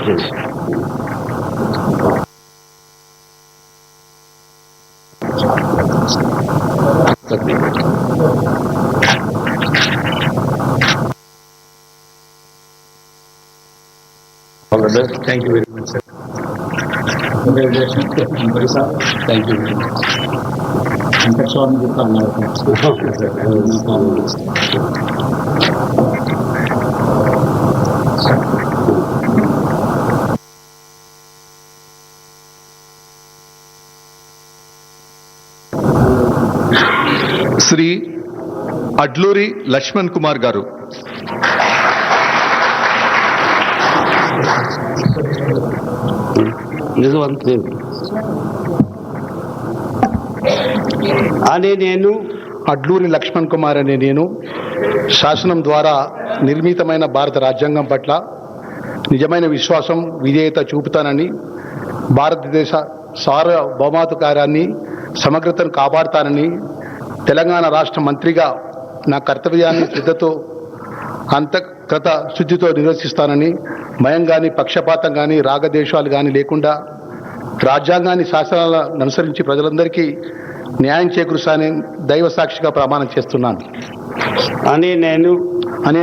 All the best. Thank you very much, sir. Thank you very much. Shri Adluri Laxman Kumar గారు. నేను అడ్లూరి లక్ష్మణ్ కుమార్ అనే నేను శాసనం ద్వారా నిర్మితమైన భారత రాజ్యాంగం పట్ల నిజమైన విశ్వాసం విధేయత చూపుతానని, భారతదేశ సార్వభౌమాధికారాన్ని సమగ్రతను కాపాడుతానని, తెలంగాణ రాష్ట్ర మంత్రిగా నా కర్తవ్యాన్ని శ్రద్ధతో అంతఃకృత శుద్ధితో నిర్వర్తిస్తానని, భయం కానీ పక్షపాతం కానీ రాగద్వేషాలు కానీ లేకుండా రాజ్యాంగాన్ని శాసనాలను అనుసరించి ప్రజలందరికీ న్యాయం చేకూరుస్తానని దైవ సాక్షిగా ప్రమాణం చేస్తున్నాను.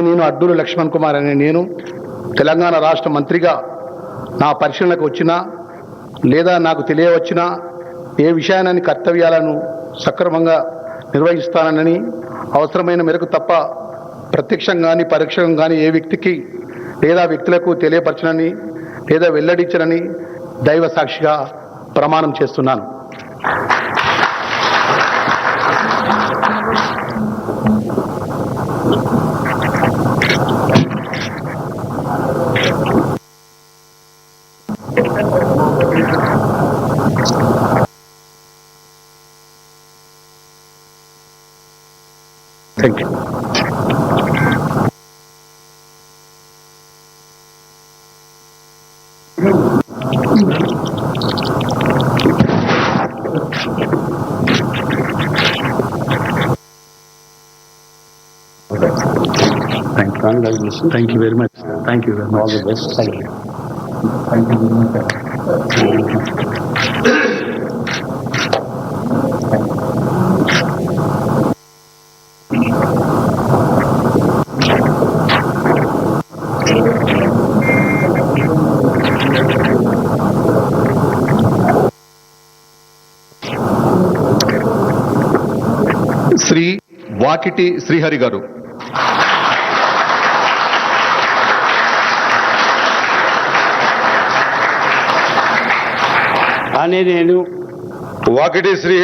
నేను అడ్లూరి లక్ష్మణ్ కుమార్ అనే నేను తెలంగాణ రాష్ట్ర మంత్రిగా నా పరిశీలనకు వచ్చినా లేదా నాకు తెలియవచ్చినా ఏ విషయాన్ని కర్తవ్యాలను సక్రమంగా నిర్వహిస్తానని, అవసరమైన మేరకు తప్ప ప్రత్యక్షంగా కానీ పరోక్షంగా కానీ ఏ వ్యక్తికి లేదా వ్యక్తులకు తెలియపరచనని లేదా వెల్లడించనని దైవ సాక్షిగా ప్రమాణం చేస్తున్నాను. Thank you. Thank you very much. Thank you very much. All the best. Thank you. Thank you very much. Shri Vakiti Srihari గారు. నేను వాకిటి శ్రీ